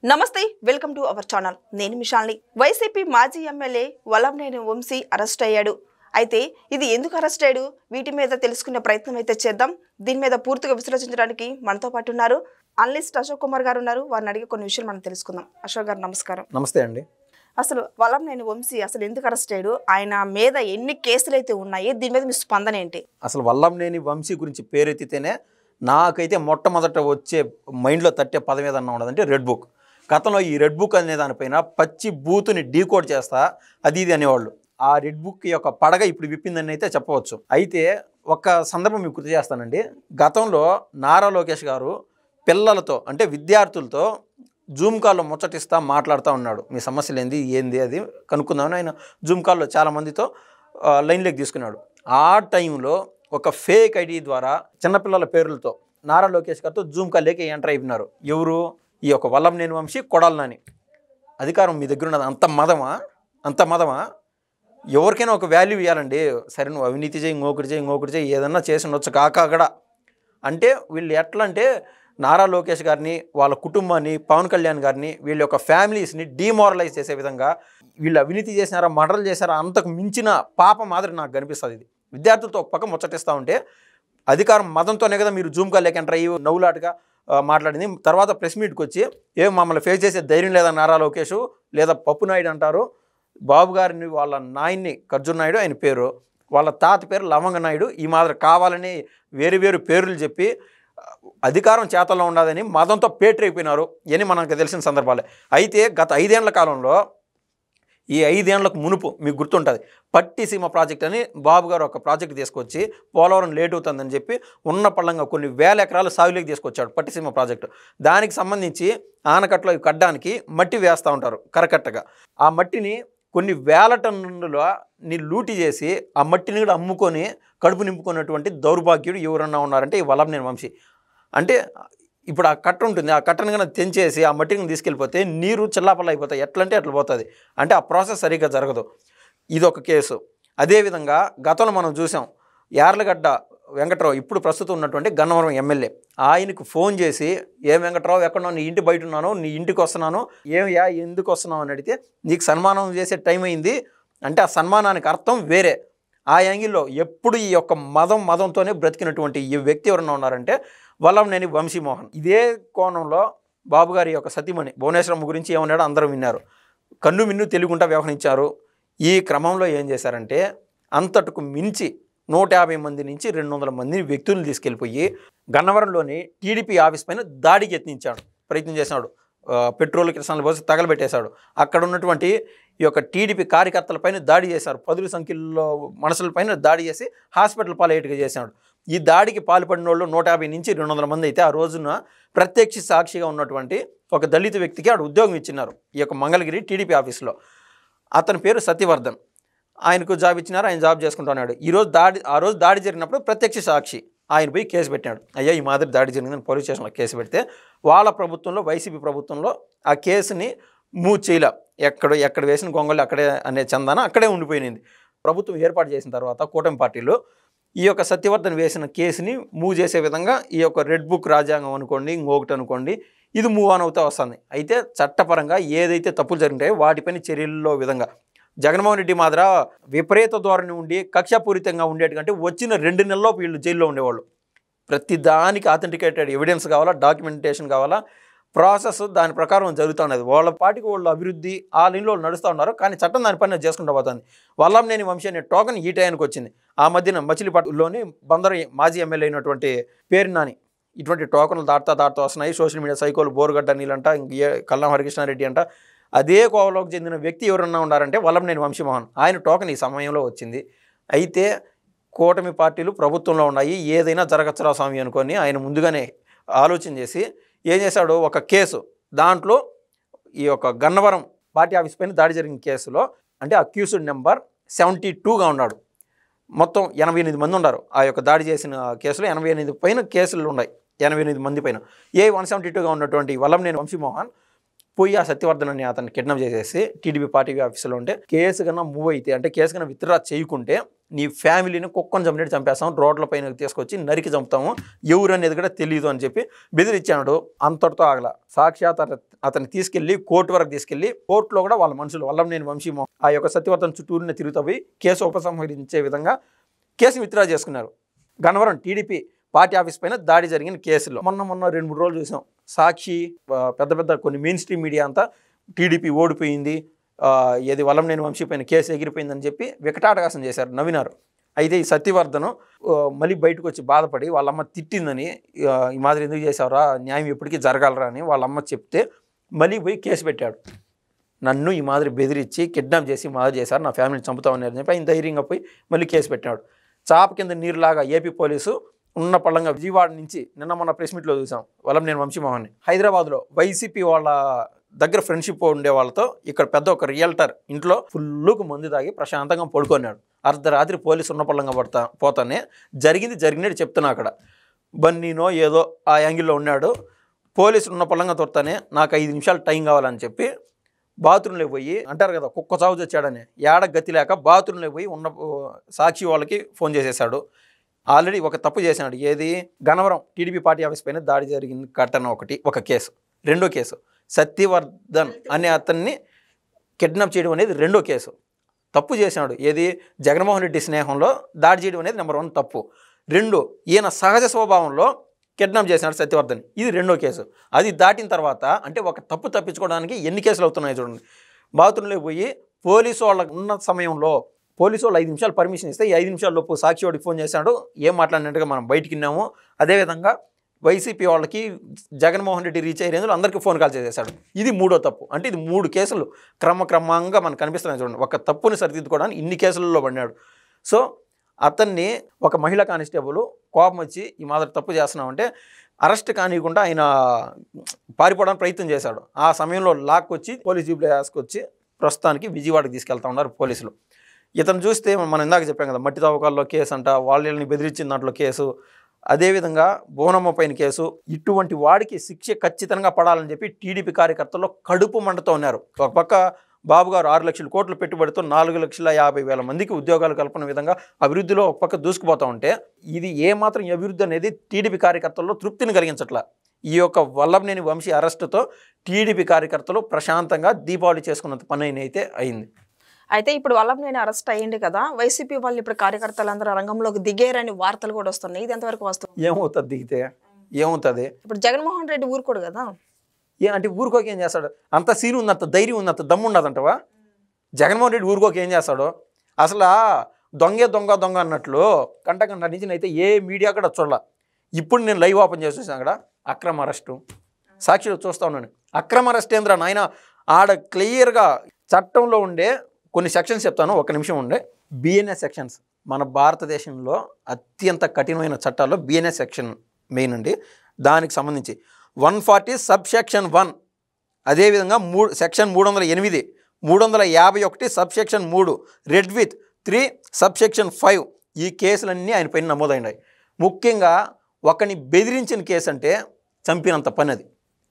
నమస్తే welcome to our channel నేను మిషాల్ని YCP మాజీ ఎమ్మెల్యే వలంనేని వంశీ అరెస్ట్ అయ్యాడు అయితే ఇది ఎందుకు అరెస్ట్ అయ్యాడు వీటి మీద తెలుసుకునే ప్రయత్నం అయితే చేద్దాం దీని మీద పూర్తిగా విశ్లేషించడానికి మనతో పాటు ఉన్నారు అనలిస్ట్ అశోక్ కుమార్ గారు ఉన్నారు వారిని అడిగి కొన్ని విషయాలు మనం తెలుసుకుందాం అశోక్ గారు నమస్కారం నమస్తే అండి అసలు వలంనేని వంశీ అసలు ఎందుకు అరెస్ట్ అయ్యాడు ఆయన మీద ఎన్ని కేసులు అయితే ఉన్నాయి దీని మీద మీ స్పందన ఏంటి అసలు వల్లంనేని వంశీ గురించి పేరెత్తితేనే నాకైతే మొట్టమొదట వచ్చే మైండ్లో తట్టే పదం ఏదన్నా ఉండదంటే రెడ్ బుక్ గతంలో ఈ రెడ్ బుక్ అనే దానిపైన పచ్చి బూతుని డీకోడ్ చేస్తా అది ఇది అనేవాళ్ళు ఆ రెడ్ బుక్ యొక్క పడగ ఇప్పుడు విప్పిందని అయితే చెప్పవచ్చు అయితే ఒక సందర్భం మీకు గుర్తు చేస్తానండి గతంలో నారా లోకేష్ గారు పిల్లలతో అంటే విద్యార్థులతో జూమ్ కాల్లో ముచ్చటిస్తా మాట్లాడుతూ ఉన్నాడు మీ సమస్యలు ఏంది అది కనుక్కుందామని ఆయన జూమ్ కాల్లో చాలామందితో లైన్లోకి తీసుకున్నాడు ఆ టైంలో ఒక ఫేక్ ఐడి ద్వారా చిన్నపిల్లల పేర్లతో నారా లోకేష్ గారితో జూమ్ కాల్లోకి ఎంటర్ అయిపోయినారు ఎవరు ఈ యొక్క వల్లంనేని వంశీ కొడాలి నాని అధికారం మీ దగ్గర ఉన్నది అంత మదమా ఎవరికైనా ఒక వాల్యూ ఇవ్వాలండి సరే నువ్వు అవినీతి చేయి ఇంకొకటి చేయి ఏదన్నా చేసి ఉండొచ్చు కాక అంటే వీళ్ళు ఎట్లా అంటే నారా లోకేష్ గారిని వాళ్ళ కుటుంబాన్ని పవన్ కళ్యాణ్ గారిని వీళ్ళ యొక్క ఫ్యామిలీస్ని డీమోరలైజ్ చేసే విధంగా వీళ్ళు అవినీతి చేసినారా మర్డర్లు చేశారా అంతకు మించిన పాప మాదిరి నాకు కనిపిస్తుంది ఇది విద్యార్థులతో ఒక పక్క ముచ్చటిస్తూ ఉంటే అధికారం మతంతోనే కదా మీరు జూమ్ కాల్లోకి ఎంటర్ అయ్యి నవ్వులాటగా మాట్లాడింది తర్వాత ప్రెస్ మీట్కి వచ్చి మమ్మల్ని ఫేస్ చేసే ధైర్యం లేదా నారా లోకేష్ లేదా పప్పు నాయుడు అంటారు బాబు గారిని వాళ్ళ నాయన్ని ఖర్జూర్ నాయుడు ఆయన పేరు వాళ్ళ తాత పేరు లవంగ నాయుడు ఈ మాదిరి కావాలని వేరు పేర్లు చెప్పి అధికారం చేతల్లో ఉండదని మతంతో పేటరైపోయినారు అని మనకు తెలిసిన సందర్భాలే అయితే గత 5 ఏళ్ల కాలంలో ఈ 5 ఏళ్లకు మునుపు మీకు గుర్తుంటుంది పట్టిసీమ ప్రాజెక్ట్ అని బాబు గారు ఒక ప్రాజెక్ట్ తీసుకొచ్చి పోలవరం లేట్ అవుతుందని చెప్పి ఉన్న పళ్ళంగా కొన్ని వేల ఎకరాలు సాగులోకి తీసుకొచ్చాడు పట్టిసీమ ప్రాజెక్టు దానికి సంబంధించి ఆనకట్లో కట్టడానికి మట్టి వేస్తూ ఉంటారు కరకట్టగా ఆ మట్టిని కొన్ని వేల టన్నులని లూటి చేసి ఆ మట్టిని కూడా అమ్ముకొని కడుపు నింపుకున్నటువంటి దౌర్భాగ్యుడు ఎవరన్నా ఉన్నారంటే ఈ వల్లంనేని వంశీ అంటే ఇప్పుడు ఆ కట్ట ఉంటుంది ఆ కట్టను కన్నా తెంచేసి ఆ మట్టిని తీసుకెళ్ళిపోతే నీరు చిల్లాపల్ల అయిపోతాయి ఎట్లంటే అట్లా పోతుంది అంటే ఆ ప్రాసెస్ సరిగ్గా జరగదు ఇదొక కేసు అదేవిధంగా గతంలో మనం చూసాం యార్లగడ్డ వెంకట్రావు ఇప్పుడు ప్రస్తుతం ఉన్నటువంటి గన్నవరం ఎమ్మెల్యే ఆయనకు ఫోన్ చేసి వెంకట్రావు ఎక్కడో నీ ఇంటి బయట ఉన్నాను నీ ఇంటికి వస్తున్నాను ఎందుకు వస్తున్నావు అని అడిగితే నీకు సన్మానం చేసే టైం అయింది అంటే ఆ సన్మానానికి అర్థం వేరే ఆ యాంగిల్లో ఎప్పుడు ఈ యొక్క మదంతోనే బ్రతికినటువంటి ఈ వ్యక్తి ఎవరన్నా ఉన్నారంటే వల్లంనేని వంశీమోహన్ ఇదే కోణంలో బాబు గారి యొక్క సతీమణి భువనేశ్వరమ్మ గురించి ఏమన్నాడో అందరూ విన్నారు కన్ను మిన్ను తెలుగుంటా వ్యవహరించారు ఈ క్రమంలో ఏం చేశారంటే అంతటకు మించి 150 మంది నుంచి 200 మంది వ్యక్తులను తీసుకెళ్ళిపోయి గన్నవరంలోని టీడీపీ ఆఫీస్ పైన దాడికి ప్రయత్నం చేసినాడు పెట్రోల్ కిరసనాలు పోసి తగలబెట్టేశాడు అక్కడ ఉన్నటువంటి ఈ యొక్క టీడీపీ కార్యకర్తలపైన దాడి చేశారు 10 సంఖ్యలో మనుషులపైన దాడి చేసి హాస్పిటల్ పాలయ్యేట్టుగా చేశాడు ఈ దాడికి పాల్పడిన వాళ్ళు 150 నుంచి 200 మంది అయితే ఆ రోజున ప్రత్యక్ష సాక్షిగా ఉన్నటువంటి ఒక దళిత వ్యక్తికి ఆడు ఉద్యోగం ఇచ్చినారు ఈ యొక్క మంగళగిరి టీడీపీ ఆఫీస్లో అతని పేరు సత్యవర్ధన్ ఆయనకు జాబ్ ఇచ్చినారు ఆయన జాబ్ చేసుకుంటున్నాడు ఆ రోజు దాడి జరిగినప్పుడు ప్రత్యక్ష సాక్షి ఆయన పోయి కేసు పెట్టినాడు అయ్యా ఈ మాదిరి దాడి జరిగిందని పోలీస్ స్టేషన్లో కేసు పెడితే వాళ్ళ ప్రభుత్వంలో వైసీపీ ప్రభుత్వంలో ఆ కేసుని మూవ్ చేయలే ఎక్కడ వేసిన గొంగళ్ళు అక్కడే అనే చందాన అక్కడే ఉండిపోయింది ప్రభుత్వం ఏర్పాటు చేసిన తర్వాత కూటమి పార్టీలో ఈ యొక్క సత్యవర్ధన్ వేసిన కేసుని మూవ్ చేసే విధంగా ఈ యొక్క రెడ్ బుక్ రాజ్యాంగం అనుకోండి ఇంకొకటి అనుకోండి ఇది మూవ్ ఆన్ అవుతూ వస్తుంది అయితే చట్టపరంగా ఏదైతే తప్పులు జరిగినాయో వాటిపైన చర్యల్లో విధంగా జగన్మోహన్ రెడ్డి మాదిర విపరీత ధోరణి ఉండి కక్షపూరితంగా ఉండేటంటే వచ్చిన 2 నెలల్లోపు వీళ్ళు జైల్లో ఉండేవాళ్ళు ప్రతి దానికి అథెంటికేటెడ్ ఎవిడెన్స్ కావాలా డాక్యుమెంటేషన్ కావాలా ప్రాసెస్ దాని ప్రకారం జరుగుతూ ఉన్నది వాళ్ళ పార్టీకి వాళ్ళు అభివృద్ధి ఆ లైన్లో నడుస్తూ ఉన్నారు కానీ చట్టం దాని పని చేసుకుంటూ పోతుంది వల్లంనేని వంశీ అనే టోకన్ ఈ టైంకి వచ్చింది ఆ మధ్యన మచిలీపట్నంలోని బందరు మాజీ ఎమ్మెల్యే అయినటువంటి పేరు నాని ఇటువంటి టోకన్లు దాటుతా వస్తున్నాయి సోషల్ మీడియా సైకోలు బోరుగడ్డ నీళ్ళంట కల్లం హరికృష్ణారెడ్డి అంట అదే కోవలోకి చెందిన వ్యక్తి ఎవరన్నా ఉన్నారంటే వల్లంనేని వంశీమోహన్ ఆయన టోకన్ ఈ సమయంలో వచ్చింది అయితే కూటమి పార్టీలు ప్రభుత్వంలో ఉన్నాయి ఏదైనా జరగచ్చురా స్వామి అనుకొని ఆయన ముందుగానే ఆలోచన చేసి ఏం చేశాడు ఒక కేసు దాంట్లో ఈ యొక్క గన్నవరం పార్టీ ఆఫీస్ పైన దాడి జరిగిన కేసులో అంటే అక్యూజ్డ్ నెంబర్ 72గా ఉన్నాడు మొత్తం 88 మంది ఉన్నారు ఆ యొక్క దాడి చేసిన కేసులో 88 పైన కేసులు ఉన్నాయి 88 మంది పైన 172గా ఉన్నటువంటి వల్లంనేని వంశీమోహన్ పోయి ఆ సత్యవర్ధన్ అని అతన్ని కిడ్నాప్ చేసేసి టీడీపీ పార్టీ ఆఫీసులో ఉంటే కేసు కన్నా మూవ్ అయితే అంటే కేసు కన్నా విత్డ్రా చేయకుంటే నీ ఫ్యామిలీని కుక్కను చంపినట్టు చంపేస్తాం, రోడ్ల పైన తీసుకొచ్చి నరికి చంపుతాము, ఎవరు అనేది కూడా తెలియదు అని చెప్పి బెదిరించాడు. అంతటితో ఆగల. సాక్షాత్ అతన్ని తీసుకెళ్లి కోర్టు వరకు తీసుకెళ్లి కోర్టులో కూడా వాళ్ళ మనుషులు వల్లంనేని వంశీ ఆ యొక్క సత్యవర్ధన్ చుట్టూరునే తిరుగుతూ పోయి కేసు ఉపసంహరించే విధంగా కేసు విత్డ్రా చేసుకున్నారు. గన్నవరం టీడీపీ పార్టీ ఆఫీస్ పైన దాడి జరిగిన కేసులో మొన్న 2-3 రోజులు చూసాం. సాక్షి పెద్ద కొన్ని మెయిన్ స్ట్రీమ్ మీడియా అంతా టీడీపీ ఓడిపోయింది, ఏది వల్లంనేని వంశీ పైన కేసు ఎగిరిపోయిందని చెప్పి వికటాటహాసం చేశారు, నవ్వినారు. అయితే ఈ సత్యవర్ధన్ మళ్ళీ బయటకు వచ్చి బాధపడి వాళ్ళమ్మ తిట్టిందని, ఈ మాదిరి ఎందుకు చేశావురా, న్యాయం ఎప్పటికీ జరగాలరా అని వాళ్ళమ్మ చెప్తే మళ్ళీ పోయి కేసు పెట్టాడు. నన్ను ఈ మాదిరి బెదిరించి కిడ్నాప్ చేసి మాదిరి చేశారు, నా ఫ్యామిలీని చంపుతామని చెప్పి ఆయన ధైర్యంగా పోయి మళ్ళీ కేసు పెట్టాడు. చాప కింద నీరులాగా ఏపీ పోలీసు ఉన్న పళ్ళంగా విజయవాడ నుంచి నిన్న మొన్న ప్రెస్ మీట్లో చూసాం వల్లంనేని వంశీమోహన్ని. హైదరాబాద్లో వైసీపీ వాళ్ళ దగ్గర ఫ్రెండ్షిప్ ఉండే వాళ్ళతో ఇక్కడ పెద్ద ఒక రియల్టర్ ఇంట్లో ఫుల్లుకు మందు తాగి ప్రశాంతంగా పడుకున్నాడు. అర్ధరాత్రి పోలీసు ఉన్న పళ్ళంగా పోతానే జరిగినట్టు చెప్తున్నా. అక్కడ బన్నీనో ఏదో ఆ యాంగిల్లో ఉన్నాడు. పోలీసులు ఉన్న పళ్ళంగా తొడతానే నాకు 5 నిమిషాలు టైం కావాలని చెప్పి బాత్రూంలో పోయి, అంటారు కదా కుక్క చావు చచ్చాడని, ఏడ గతి లేక బాత్రూంలో పోయి ఉన్న సాక్షి వాళ్ళకి ఫోన్ చేసేసాడు. ఆల్రెడీ ఒక తప్పు చేశాడు. ఏది, గన్నవరం టీడీపీ పార్టీ ఆఫీస్ పైన దాడి జరిగిన ఘటన ఒక కేసు. రెండో కేసు సత్యవర్ధన్ అనే అతన్ని కిడ్నాప్ చేయడం అనేది రెండో కేసు. తప్పు చేశాడు. ఏది, జగన్మోహన్ రెడ్డి స్నేహంలో దాడి చేయడం అనేది నెంబర్ 1 తప్పు. 2, ఈయన సహజ స్వభావంలో కిడ్నాప్ చేసినాడు సత్యవర్ధన్, ఇది రెండో కేసు. అది దాటిన తర్వాత అంటే ఒక తప్పు తప్పించుకోవడానికి ఎన్ని కేసులు అవుతున్నాయి చూడండి. బాత్రూంలో పోయి పోలీసు వాళ్ళకు ఉన్న సమయంలో పోలీసు వాళ్ళు 5 నిమిషాలు పర్మిషన్ ఇస్తే ఈ 5 నిమిషాల లోపు సాక్షి వాడికి ఫోన్ చేశాడు, ఏం మాట్లాడినట్టుగా మనం బయటికి విన్నాము. అదేవిధంగా వైసీపీ వాళ్ళకి జగన్మోహన్ రెడ్డి రీచ్ అయ్యేందులో అందరికీ ఫోన్ కాల్ చేసేసాడు. ఇది మూడో తప్పు. అంటే ఇది 3 కేసులు క్రమంగా మనకు కనిపిస్తున్నాయి చూడండి. ఒక తప్పుని సరిదిద్దుకోవడానికి ఇన్ని కేసులలో పడినాడు. సో అతన్ని ఒక మహిళా కానిస్టేబుల్ కోపం వచ్చి ఈ మాదిరి తప్పు చేస్తున్నామంటే అరెస్ట్ కానివ్వకుండా ఆయన పారిపోవడానికి ప్రయత్నం చేశాడు. ఆ సమయంలో లాక్కొచ్చి పోలీస్ జీప్లో వేసుకొచ్చి ప్రస్తుతానికి విజయవాడకి తీసుకెళ్తా ఉన్నారు పోలీసులు. ఇతను చూస్తే మనం ఇందాక చెప్పాం కదా, మట్టి తవ్వకాల్లో కేసు అంట, వాళ్ళని బెదిరించిన దాంట్లో కేసు, అదేవిధంగా బోనమ్మ పైన కేసు. ఇటువంటి వాడికి శిక్ష ఖచ్చితంగా పడాలని చెప్పి టీడీపీ కార్యకర్తల్లో కడుపు మంటతో ఉన్నారు. ఒక పక్క బాబు గారు 6 లక్షల కోట్ల పెట్టుబడితో 4,50,000 మందికి ఉద్యోగాలు కల్పన విధంగా అభివృద్ధిలో ఒక పక్క దూసుకుపోతూ ఉంటే ఇది ఏమాత్రం అభివృద్ధి అనేది టీడీపీ కార్యకర్తల్లో తృప్తిని కలిగించట్లా. ఈ యొక్క వల్లంనేని వంశీ అరెస్టుతో టీడీపీ కార్యకర్తలు ప్రశాంతంగా దీపావళి చేసుకున్నంత పని అయితే అయింది. అయితే ఇప్పుడు వల్లంనేని అరెస్ట్ అయ్యింది కదా, వైసీపీ వాళ్ళు ఇప్పుడు కార్యకర్తలందరూ రంగంలోకి దిగేరని వార్తలు కూడా వస్తున్నాయి. ఇది ఎంతవరకు వాస్తవం? ఏమవుతుంది దిగితే ఏమవుతుంది? ఇప్పుడు జగన్మోహన్ రెడ్డి ఊరుకోడు కదా. అంటే ఊరుకోక ఏం చేస్తాడు? అంత సీన్ ఉంది, అంత ధైర్యం ఉంది, అంత దమ్ము ఉండదంటవా? జగన్మోహన్ రెడ్డి ఊరుకోక ఏం చేస్తాడు? అసలు దొంగ అన్నట్లు కంట నుంచి అయితే ఏ మీడియా కూడా చూడాల. ఇప్పుడు నేను లైవ్ ఓపెన్ చేసి చూసాను అక్కడ అక్రమ అరెస్టు. సాక్షిలో చూస్తా ఉన్నాను. అక్రమ అరెస్ట్ ఏంద్రా నాయన? ఆడ క్లియర్గా చట్టంలో ఉండే కొన్ని సెక్షన్స్ చెప్తాను, 1 నిమిషం ఉండే. బిఎన్ఎస్ సెక్షన్స్ మన భారతదేశంలో అత్యంత కఠినమైన చట్టాల్లో బిఎన్ఎస్ సెక్షన్ మెయిన్ అండి. దానికి సంబంధించి 140 సబ్సెక్షన్ 1, అదేవిధంగా section 308, 351 subsection 3, red with 3 subsection 5 ఈ కేసులన్నీ ఆయన పైన నమోదైనాయి. ముఖ్యంగా ఒకని బెదిరించిన కేసు అంటే చంపినంత పని, అది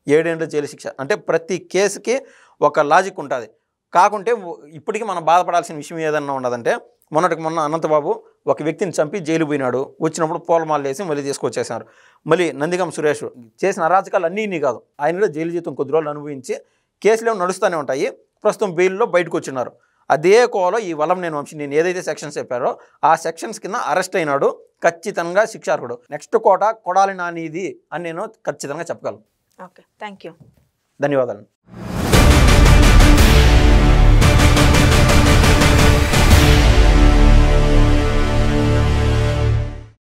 7 ఏళ్ల జైలు శిక్ష. అంటే ప్రతి కేసుకి ఒక లాజిక్ ఉంటుంది. కాకుంటే ఇప్పటికీ మనం బాధపడాల్సిన విషయం ఏదన్నా ఉండదంటే, మొన్న అనంతబాబు ఒక వ్యక్తిని చంపి జైలు పోయినాడు. వచ్చినప్పుడు పూలమాలు వేసి మళ్ళీ తీసుకొచ్చేసారు. మళ్ళీ నందిగం సురేష్ చేసిన అరాచకాలు అన్నీ కాదు, ఆయన కూడా జైలు జీతం కొద్ది రోజులు అనుభవించి కేసులు నడుస్తూనే ఉంటాయి. ప్రస్తుతం బెయిల్లో బయటకు వచ్చినారు. అదే కోలో ఈ వల్లంనేని వంశీ నేను ఏదైతే సెక్షన్స్ చెప్పారో ఆ సెక్షన్స్ కింద అరెస్ట్ అయినాడు. ఖచ్చితంగా శిక్షార్హుడు. నెక్స్ట్ కోట కొడాలి నానిది అని నేను ఖచ్చితంగా చెప్పగలను. ఓకే, థ్యాంక్ యూ, ధన్యవాదాలు.